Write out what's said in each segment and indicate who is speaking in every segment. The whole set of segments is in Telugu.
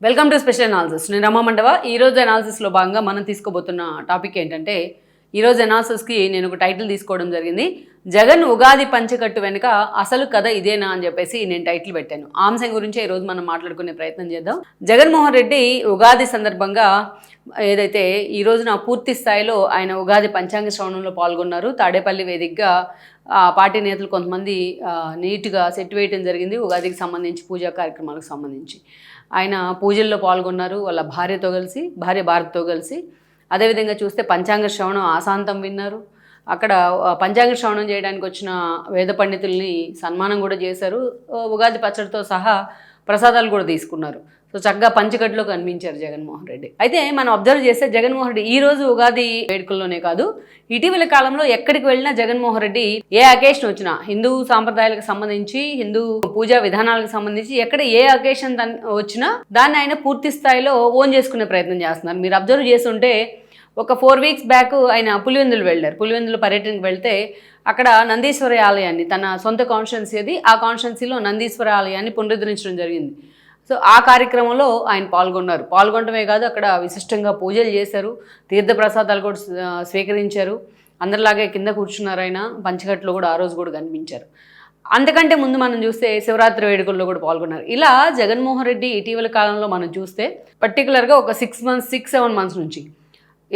Speaker 1: Welcome to special analysis. నేను రమా మండవ. ఈరోజు అనాలిసిస్లో భాగంగా మనం తీసుకోబోతున్న టాపిక్ ఏంటంటే, ఈరోజు అనాలిసిస్కి నేను ఒక టైటిల్ తీసుకోవడం జరిగింది. జగన్ ఉగాది పంచకట్టు వెనుక అసలు కథ ఇదేనా అని చెప్పేసి నేను టైటిల్ పెట్టాను. ఆ అంశం గురించి ఈరోజు మనం మాట్లాడుకునే ప్రయత్నం చేద్దాం. జగన్మోహన్ రెడ్డి ఉగాది సందర్భంగా ఏదైతే ఈ రోజున పూర్తి స్థాయిలో ఆయన ఉగాది పంచాంగ శ్రవణంలో పాల్గొన్నారు. తాడేపల్లి వేదికగా పార్టీ నేతలు కొంతమంది నీట్గా సెట్ వేయడం జరిగింది. ఉగాదికి సంబంధించి పూజా కార్యక్రమాలకు సంబంధించి ఆయన పూజల్లో పాల్గొన్నారు. వాళ్ళ భార్య భారత్తో కలిసి. అదేవిధంగా చూస్తే పంచాంగ శ్రవణం ఆశాంతం విన్నారు. అక్కడ పంచాంగ శ్రవణం చేయడానికి వచ్చిన వేద పండితుల్ని సన్మానం కూడా చేశారు. ఉగాది పచ్చడితో సహా ప్రసాదాలు కూడా తీసుకున్నారు. సో చక్కగా పంచగట్టులో కనిపించారు జగన్మోహన్ రెడ్డి. అయితే మనం అబ్జర్వ్ చేస్తే జగన్మోహన్ రెడ్డి ఈ రోజు ఉగాది వేడుకల్లోనే కాదు, ఇటీవల కాలంలో ఎక్కడికి వెళ్ళినా జగన్మోహన్ రెడ్డి ఏ అకేషన్ వచ్చినా, హిందూ సాంప్రదాయాలకు సంబంధించి, హిందూ పూజా విధానాలకు సంబంధించి ఎక్కడ ఏ అకేషన్ వచ్చినా దాన్ని ఆయన పూర్తి స్థాయిలో ఓన్ చేసుకునే ప్రయత్నం చేస్తున్నారు. మీరు అబ్జర్వ్ చేస్తుంటే ఒక 4 weeks బ్యాక్ ఆయన పులివెందులు వెళ్ళారు. పులివెందులు పర్యటనకు వెళ్తే అక్కడ నందీశ్వర ఆలయాన్ని, తన సొంత కాన్స్టిట్యున్సీ అది, ఆ కాన్స్టిట్యున్సీలో నందీశ్వర ఆలయాన్ని పునరుద్ధరించడం జరిగింది. సో ఆ కార్యక్రమంలో ఆయన పాల్గొనడమే కాదు, అక్కడ విశిష్టంగా పూజలు చేశారు, తీర్థప్రసాదాలు కూడా స్వీకరించారు. అందరిలాగే కింద కూర్చున్నారు. ఆయన పంచగట్లో కూడా ఆ రోజు కూడా కనిపించారు. అంతకంటే ముందు మనం చూస్తే శివరాత్రి వేడుకల్లో కూడా పాల్గొన్నారు. ఇలా జగన్మోహన్ రెడ్డి ఇటీవల కాలంలో మనం చూస్తే పర్టికులర్గా ఒక 6-7 months నుంచి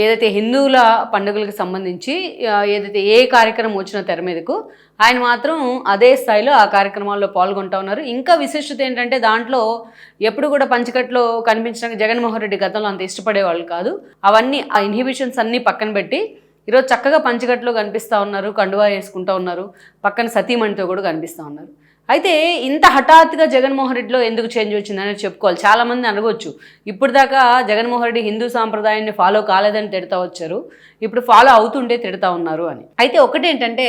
Speaker 1: ఏదైతే హిందువుల పండుగలకు సంబంధించి ఏదైతే ఏ కార్యక్రమం వచ్చినా తెర మీదకు ఆయన మాత్రం అదే స్థాయిలో ఆ కార్యక్రమాల్లో పాల్గొంటూ ఉన్నారు. ఇంకా విశిష్టత ఏంటంటే దాంట్లో ఎప్పుడు కూడా పంచకట్లో కనిపించడానికి జగన్మోహన్ రెడ్డి గతంలో అంత ఇష్టపడేవాళ్ళు కాదు. అవన్నీ ఆ ఇన్హిబిషన్స్ అన్నీ పక్కన పెట్టి ఈరోజు చక్కగా పంచకట్లో కనిపిస్తూ ఉన్నారు, కండువా వేసుకుంటూ ఉన్నారు, పక్కన సతీమణితో కూడా కనిపిస్తూ ఉన్నారు. అయితే ఇంత హఠాత్తుగా జగన్మోహన్ రెడ్డిలో ఎందుకు చేంజ్ వచ్చిందని చెప్పుకోవాలి. చాలామంది అనవచ్చు, ఇప్పుడు దాకా జగన్మోహన్ రెడ్డి హిందూ సాంప్రదాయాన్ని ఫాలో కాలేదని తిడతా వచ్చారు, ఇప్పుడు ఫాలో అవుతుంటే తిడతా ఉన్నారు అని. అయితే ఒకటేంటంటే,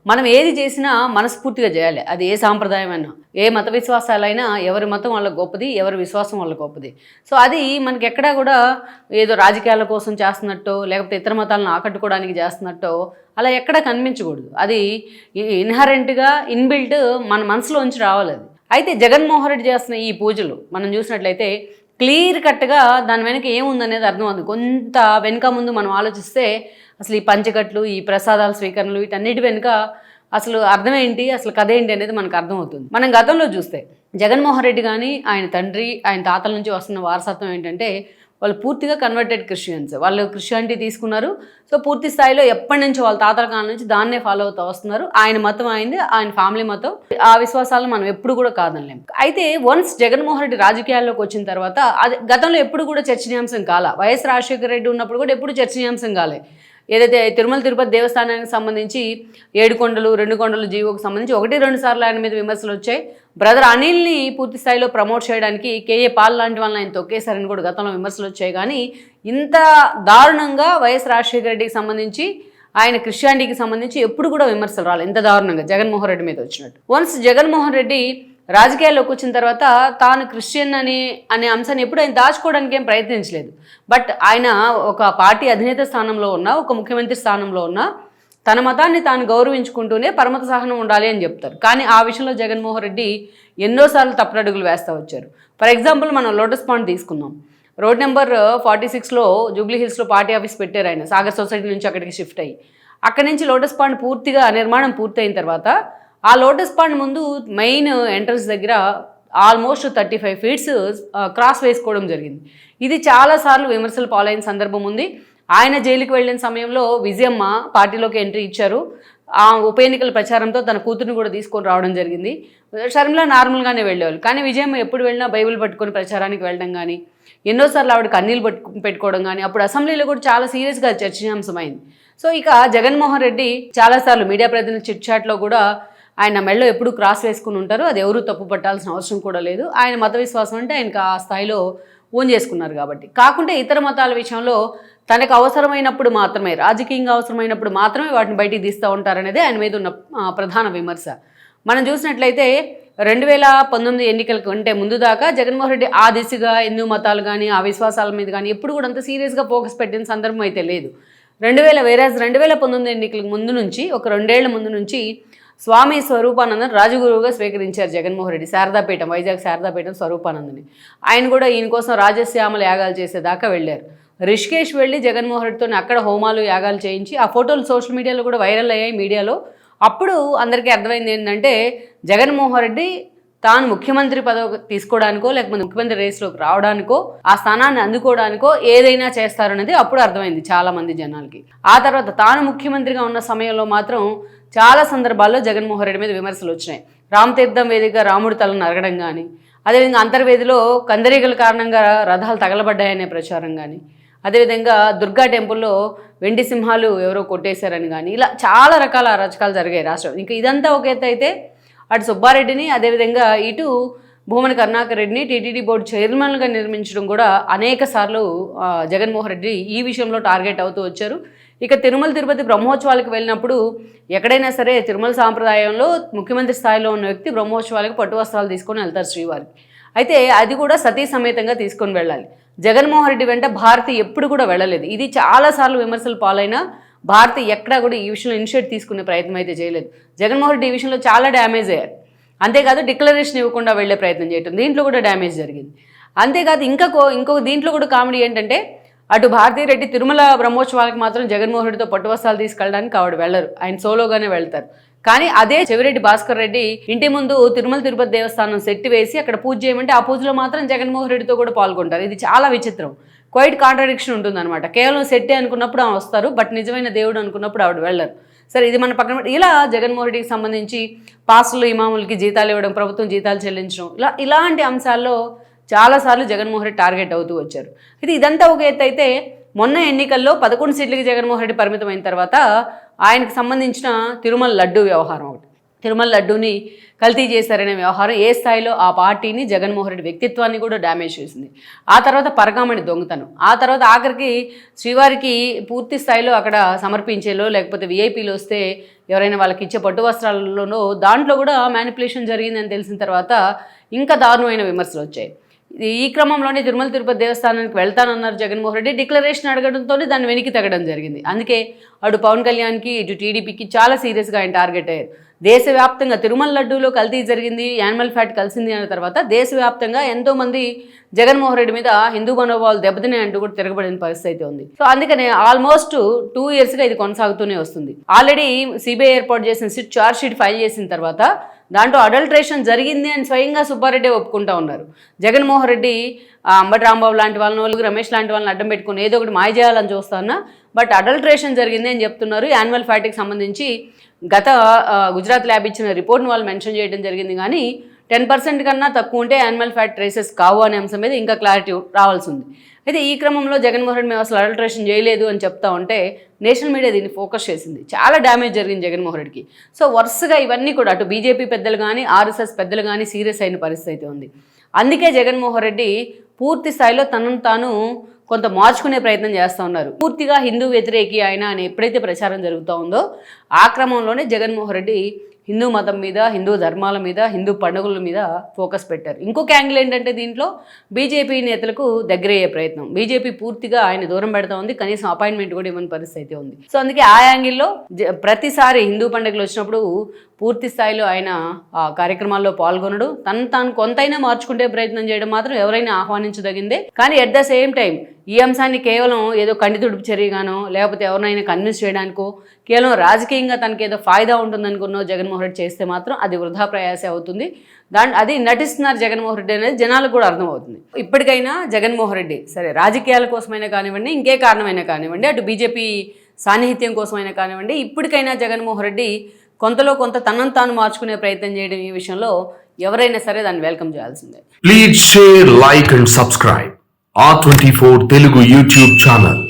Speaker 1: మనం ఏది చేసినా మనస్ఫూర్తిగా చేయాలి. అది ఏ సాంప్రదాయం అయినా, ఏ మత విశ్వాసాలైనా, ఎవరి మతం వాళ్ళ గొప్పది, ఎవరి విశ్వాసం వాళ్ళ గొప్పది. సో అది మనకి ఎక్కడా కూడా ఏదో రాజకీయాల కోసం చేస్తున్నట్టో, లేకపోతే ఇతర మతాలను ఆకట్టుకోవడానికి చేస్తున్నట్టో అలా ఎక్కడా కనిపించకూడదు. అది ఇన్హరెంట్గా ఇన్బిల్ట్ మన మనసులోంచి రావాలి అది. అయితే జగన్మోహన్ రెడ్డి చేస్తున్న ఈ పూజలు మనం చూసినట్లయితే క్లియర్ కట్గా దాని వెనక ఏముందనేది అర్థమవుతుంది. కొంత వెనుక ముందు మనం ఆలోచిస్తే అసలు ఈ పంచకట్లు, ఈ ప్రసాదాల స్వీకరణలు, వీటన్నిటి వెనుక అసలు అర్థం ఏంటి, అసలు కథ ఏంటి అనేది మనకు అర్థమవుతుంది. మనం గతంలో చూస్తే జగన్మోహన్ రెడ్డి కానీ ఆయన తండ్రి, ఆయన తాతల నుంచి వస్తున్న వారసత్వం ఏంటంటే వాళ్ళు పూర్తిగా కన్వర్టెడ్ క్రిస్టియన్స్. వాళ్ళు క్రిస్టియానిటీ తీసుకున్నారు. సో పూర్తి స్థాయిలో ఎప్పటి నుంచో వాళ్ళ తాతల కాలం నుంచి దాన్నే ఫాలో అవుతూ వస్తున్నారు. ఆయన మతం అయింది, ఆయన ఫ్యామిలీ మతం. ఆ విశ్వాసాలను మనం ఎప్పుడు కూడా కాదనలేం. అయితే వన్స్ జగన్మోహన్ రెడ్డి రాజకీయాల్లోకి వచ్చిన తర్వాత అది గతంలో ఎప్పుడు కూడా చర్చనీయాంశం కాల. వైఎస్ రాజశేఖర రెడ్డి ఉన్నప్పుడు కూడా ఎప్పుడు చర్చనీయాంశం కాలే. ఏదైతే తిరుమల తిరుపతి దేవస్థానానికి సంబంధించి 7 కొండలు 2 కొండలు జీవోకి సంబంధించి 1-2 సార్లు ఆయన మీద విమర్శలు వచ్చాయి. బ్రదర్ అనిల్ని పూర్తి స్థాయిలో ప్రమోట్ చేయడానికి కేఏ పాల్ లాంటి వాళ్ళని ఆయన తొక్కేశారని కూడా గతంలో విమర్శలు వచ్చాయి. కానీ ఇంత దారుణంగా వైఎస్ రాజశేఖర రెడ్డికి సంబంధించి, ఆయన క్రిస్టియానిటీకి సంబంధించి ఎప్పుడు కూడా విమర్శలు రాలేదు ఇంత దారుణంగా జగన్మోహన్ రెడ్డి మీద వచ్చినట్టు. వన్స్ జగన్మోహన్ రెడ్డి రాజకీయాల్లోకి వచ్చిన తర్వాత తాను క్రిస్టియన్ అనే అంశాన్ని ఎప్పుడు ఆయన దాచుకోవడానికి ఏం ప్రయత్నించలేదు. బట్ ఆయన ఒక పార్టీ అధినేత స్థానంలో ఉన్న, ఒక ముఖ్యమంత్రి స్థానంలో ఉన్న, తన మతాన్ని తాను గౌరవించుకుంటూనే పరమత సహనం ఉండాలి అని చెప్తారు. కానీ ఆ విషయంలో జగన్మోహన్ రెడ్డి ఎన్నోసార్లు తప్పుడడుగులు వేస్తూ వచ్చారు. ఫర్ ఎగ్జాంపుల్ మనం లోటస్ పాండ్ తీసుకుందాం. రోడ్ నెంబర్ 46లో జూబ్లీ హిల్స్లో పార్టీ ఆఫీస్ పెట్టారు ఆయన. సాగర్ సొసైటీ నుంచి అక్కడికి షిఫ్ట్ అయ్యి, అక్కడి నుంచి లోటస్ పాండ్ పూర్తిగా నిర్మాణం పూర్తయిన తర్వాత ఆ లోటస్ పాండ్ ముందు మెయిన్ ఎంట్రన్స్ దగ్గర ఆల్మోస్ట్ 35 feet క్రాస్ వేసుకోవడం జరిగింది. ఇది చాలాసార్లు విమర్శలు పాలైన సందర్భం ఉంది. ఆయన జైలుకి వెళ్ళిన సమయంలో విజయమ్మ పార్టీలోకి ఎంట్రీ ఇచ్చారు. ఆ ఉప ఎన్నికల ప్రచారంతో తన కూతురుని కూడా తీసుకొని రావడం జరిగింది. షర్మిల నార్మల్గానే వెళ్ళేవాళ్ళు, కానీ విజయమ్మ ఎప్పుడు వెళ్ళినా బైబిల్ పట్టుకొని ప్రచారానికి వెళ్ళడం కానీ, ఎన్నోసార్లు ఆవిడ కన్నీళ్ళు పెట్టుకోవడం కానీ, అప్పుడు అసెంబ్లీలో కూడా చాలా సీరియస్గా చర్చనీయాంశమైంది. సో ఇక జగన్మోహన్ రెడ్డి చాలాసార్లు మీడియా ప్రతినిధుల చిట్ చాట్లో కూడా ఆయన మెడలో ఎప్పుడు క్రాస్ వేసుకుని ఉంటారు. అది ఎవరూ తప్పు పట్టాల్సిన అవసరం కూడా లేదు. ఆయన మత విశ్వాసం అంటే ఆయనకు ఆ స్థాయిలో ఓన్ చేసుకున్నారు కాబట్టి. కాకుంటే ఇతర మతాల విషయంలో తనకు అవసరమైనప్పుడు మాత్రమే, రాజకీయంగా అవసరమైనప్పుడు మాత్రమే వాటిని బయటికి తీస్తూ ఉంటారనేది ఆయన మీద ఉన్న ప్రధాన విమర్శ. మనం చూసినట్లయితే 2019 ఎన్నికల కంటే ముందు దాకా జగన్మోహన్ రెడ్డి ఆ దిశగా హిందూ మతాలు కానీ, ఆ విశ్వాసాల మీద కానీ ఎప్పుడు కూడా అంత సీరియస్గా ఫోకస్ పెట్టిన సందర్భం అయితే లేదు. 2019 ఎన్నికలకు ముందు నుంచి, ఒక 2 ఏళ్ల ముందు నుంచి స్వామి స్వరూపానందన్ రాజగురువుగా స్వీకరించారు జగన్మోహన్ రెడ్డి. శారదాపీఠం, వైజాగ్ శారదాపీఠం స్వరూపానందని. ఆయన కూడా ఈయన కోసం రాజశ్యామల యాగాలు చేసేదాకా వెళ్ళారు. రిషికేష్ వెళ్ళి జగన్మోహన్ రెడ్డితో అక్కడ హోమాలు యాగాలు చేయించి ఆ ఫోటోలు సోషల్ మీడియాలో కూడా వైరల్ అయ్యాయి, మీడియాలో. అప్పుడు అందరికీ అర్థమైంది ఏంటంటే జగన్మోహన్ రెడ్డి తాను ముఖ్యమంత్రి పదవి తీసుకోవడానికో లేకపోతే ముఖ్యమంత్రి రేస్లోకి రావడానికో ఆ స్థానాన్ని అందుకోవడానికో ఏదైనా చేస్తారనేది అప్పుడు అర్థమైంది చాలా మంది జనాలకి. ఆ తర్వాత తాను ముఖ్యమంత్రిగా ఉన్న సమయంలో మాత్రం చాలా సందర్భాల్లో జగన్మోహన్ రెడ్డి మీద విమర్శలు వచ్చినాయి. రామతీర్థం వేదికగా రాముడి తలను నరగడం కానీ, అదేవిధంగా అంతర్వేదిలో కందరీగల కారణంగా రథాలు తగలబడ్డాయనే ప్రచారం కానీ, అదేవిధంగా దుర్గా టెంపుల్లో వెండి సింహాలు ఎవరో కొట్టేశారని కానీ, ఇలా చాలా రకాల అరాచకాలు జరిగాయి రాష్ట్రం. ఇంకా ఇదంతా ఒక ఎత్తు అయితే అటు సుబ్బారెడ్డిని అదేవిధంగా ఇటు భూమన కరుణాకర్ రెడ్డిని టీటీడీ బోర్డు చైర్మన్గా నిర్మించడం కూడా అనేక సార్లు జగన్మోహన్ రెడ్డి ఈ విషయంలో టార్గెట్ అవుతూ వచ్చారు. ఇక తిరుమల తిరుపతి బ్రహ్మోత్సవాలకు వెళ్ళినప్పుడు ఎక్కడైనా సరే తిరుమల సాంప్రదాయంలో ముఖ్యమంత్రి స్థాయిలో ఉన్న వ్యక్తి బ్రహ్మోత్సవాలకు పట్టు వస్త్రాలు తీసుకొని వెళ్తారు శ్రీవారికి. అయితే అది కూడా సతీ సమేతంగా తీసుకొని వెళ్ళాలి. జగన్మోహన్ రెడ్డి వెంట భారతి ఎప్పుడు కూడా వెళ్ళలేదు. ఇది చాలాసార్లు విమర్శలు పాలైనా భారతి ఎక్కడా కూడా ఈ విషయంలో ఇనిషియేట్ తీసుకునే ప్రయత్నం అయితే చేయలేదు. జగన్మోహన్ రెడ్డి ఈ విషయంలో చాలా డ్యామేజ్ అయ్యారు. అంతేకాదు డిక్లరేషన్ ఇవ్వకుండా వెళ్లే ప్రయత్నం చేయటం, దీంట్లో కూడా డ్యామేజ్ జరిగింది. అంతేకాదు ఇంకొక దీంట్లో కూడా కామెడీ ఏంటంటే అటు భారతీరెడ్డి తిరుమల బ్రహ్మోత్సవాలకు మాత్రం జగన్మోహన్ రెడ్డితో పట్టు వస్త్రాలు తీసుకెళ్ళడానికి ఆవిడ వెళ్ళరు, ఆయన సోలోగానే వెళ్తారు. కానీ అదే చెవిరెడ్డి భాస్కర్ రెడ్డి ఇంటి ముందు తిరుమల తిరుపతి దేవస్థానం సెట్ వేసి అక్కడ పూజ చేయమంటే ఆ పూజలో మాత్రం జగన్మోహన్ రెడ్డితో కూడా పాల్గొంటారు. ఇది చాలా విచిత్రం, క్వైట్ కాంట్రడిక్షన్ ఉంటుందన్నమాట. కేవలం సెట్టే అనుకున్నప్పుడు ఆమె వస్తారు, బట్ నిజమైన దేవుడు అనుకున్నప్పుడు ఆవిడ వెళ్ళరు. సరే, ఇది మన పక్కన ఇలా జగన్మోహన్ రెడ్డికి సంబంధించి పాస్టర్లు ఇమాములకి జీతాలు ఇవ్వడం, ప్రభుత్వం జీతాలు చెల్లించడం, ఇలాంటి అంశాల్లో చాలాసార్లు జగన్మోహన్ రెడ్డి టార్గెట్ అవుతూ వచ్చారు. ఇది ఇదంతా ఒక ఎత్తు అయితే మొన్న ఎన్నికల్లో 11 సీట్లకి జగన్మోహన్ రెడ్డి పరిమితమైన తర్వాత ఆయనకు సంబంధించిన తిరుమల లడ్డూ వ్యవహారం ఒకటి, తిరుమల లడ్డూని కల్తీ చేశారనే వ్యవహారం ఏ స్థాయిలో ఆ పార్టీని జగన్మోహన్ రెడ్డి వ్యక్తిత్వాన్ని కూడా డ్యామేజ్ చేసింది. ఆ తర్వాత పరకామణి దొంగతనం, ఆ తర్వాత ఆఖరికి శ్రీవారికి పూర్తి స్థాయిలో అక్కడ సమర్పించేలో లేకపోతే విఐపీలు వస్తే ఎవరైనా వాళ్ళకి ఇచ్చే పట్టు వస్త్రాలలోనో దాంట్లో కూడా మ్యానిపులేషన్ జరిగిందని తెలిసిన తర్వాత ఇంకా దారుణమైన విమర్శలు వచ్చాయి. ఈ క్రమంలోనే తిరుమల తిరుపతి దేవస్థానానికి వెళ్తానన్నారు జగన్మోహన్ రెడ్డి. డిక్లరేషన్ అడగడంతో దాన్ని వెనక్కి తగ్గడం జరిగింది. అందుకే అటు పవన్ కళ్యాణ్కి ఇటు టీడీపీకి చాలా సీరియస్గా ఆయన టార్గెట్ అయ్యారు. దేశవ్యాప్తంగా తిరుమల లడ్డూలో కల్తీ జరిగింది, యానిమల్ ఫ్యాట్ కలిసింది అన్న తర్వాత దేశవ్యాప్తంగా ఎంతోమంది జగన్మోహన్ రెడ్డి మీద హిందూ మనోభావాలు దెబ్బతినే అంటూ కూడా తిరగబడిన పరిస్థితి అయితే ఉంది. సో అందుకనే ఆల్మోస్ట్ 2 yearsగా ఇది కొనసాగుతూనే వస్తుంది. ఆల్రెడీ సిబిఐ ఏర్పాటు చేసిన ఛార్జ్ షీట్ ఫైల్ చేసిన తర్వాత దాంట్లో అడల్ట్రేషన్ జరిగింది అని స్వయంగా సుబ్బారెడ్డి ఒప్పుకుంటా ఉన్నారు. జగన్మోహన్ రెడ్డి అంబటి రాంబాబు లాంటి వాళ్ళని, రమేష్ లాంటి వాళ్ళని అడ్డం పెట్టుకుని ఏదో ఒకటి మాయ చేయాలని చూస్తున్నా, బట్ అడల్ట్రేషన్ జరిగింది అని చెప్తున్నారు. యానిమల్ ఫ్యాట్కి సంబంధించి గత గుజరాత్ ల్యాబ్ ఇచ్చిన రిపోర్ట్ని వాళ్ళు మెన్షన్ చేయడం జరిగింది. కానీ 10% కన్నా తక్కువ ఉంటే యానిమల్ ఫ్యాట్ ట్రేసెస్ కావు అనే అంశం మీద ఇంకా క్లారిటీ రావాల్సి ఉంది. అయితే ఈ క్రమంలో జగన్మోహన్ రెడ్డి మేము అసలు అడల్ట్రేషన్ చేయలేదు అని చెప్తా ఉంటే నేషనల్ మీడియా దీన్ని ఫోకస్ చేసింది. చాలా డ్యామేజ్ జరిగింది జగన్మోహన్ రెడ్డికి. సో వరుసగా ఇవన్నీ కూడా అటు బీజేపీ పెద్దలు కానీ ఆర్ఎస్ఎస్ పెద్దలు కానీ సీరియస్ అయిన పరిస్థితి ఉంది. అందుకే జగన్మోహన్ రెడ్డి పూర్తి స్థాయిలో తనను తాను కొంత మార్చుకునే ప్రయత్నం చేస్తూ ఉన్నారు. పూర్తిగా హిందూ వ్యతిరేకి ఆయన అని ఎప్పుడైతే ప్రచారం జరుగుతూ ఉందో ఆ క్రమంలోనే జగన్మోహన్ రెడ్డి హిందూ మతం మీద, హిందూ ధర్మాల మీద, హిందూ పండుగల మీద ఫోకస్ పెట్టారు. ఇంకొక యాంగిల్ ఏంటంటే దీంట్లో బీజేపీ నేతలకు దగ్గరయ్యే ప్రయత్నం. బీజేపీ పూర్తిగా ఆయన దూరం పెడతా ఉంది, కనీసం అపాయింట్మెంట్ కూడా ఇవ్వని పరిస్థితి ఉంది. సో అందుకే ఆ యాంగిల్లో ప్రతిసారి హిందూ పండుగలు వచ్చినప్పుడు పూర్తి స్థాయిలో ఆయన ఆ కార్యక్రమాల్లో పాల్గొనడు, తాను కొంతైనా మార్చుకుంటే ప్రయత్నం చేయడం మాత్రం ఎవరైనా ఆహ్వానించదగిందే. కానీ ఎట్ ద సేమ్ టైం ఈ అంశాన్ని కేవలం ఏదో కంటి తుడుపు చర్యగానో లేకపోతే ఎవరినైనా కన్విన్స్ చేయడానికో కేవలం రాజకీయంగా తనకి ఏదో ఫాయిదా ఉంటుందనుకున్నో జగన్మోహన్ రెడ్డి చేస్తే మాత్రం అది వృధా ప్రయాస అవుతుంది. అది నటిస్తున్నారు జగన్మోహన్ రెడ్డి అనేది జనాలకు కూడా అర్థమవుతుంది. ఇప్పటికైనా జగన్మోహన్ రెడ్డి సరే రాజకీయాల కోసమైనా కానివ్వండి, ఇంకే కారణమైనా కానివ్వండి, అటు బీజేపీ సాన్నిహిత్యం కోసమైనా కానివ్వండి, ఇప్పటికైనా జగన్మోహన్ రెడ్డి కొంతలో కొంత తనను తాను మార్చుకునే ప్రయత్నం చేయడం ఈ విషయంలో ఎవరైనా సరే దాన్ని వెల్కమ్ చేయాల్సిందే.
Speaker 2: Please share, like and subscribe R24 Telugu YouTube channel.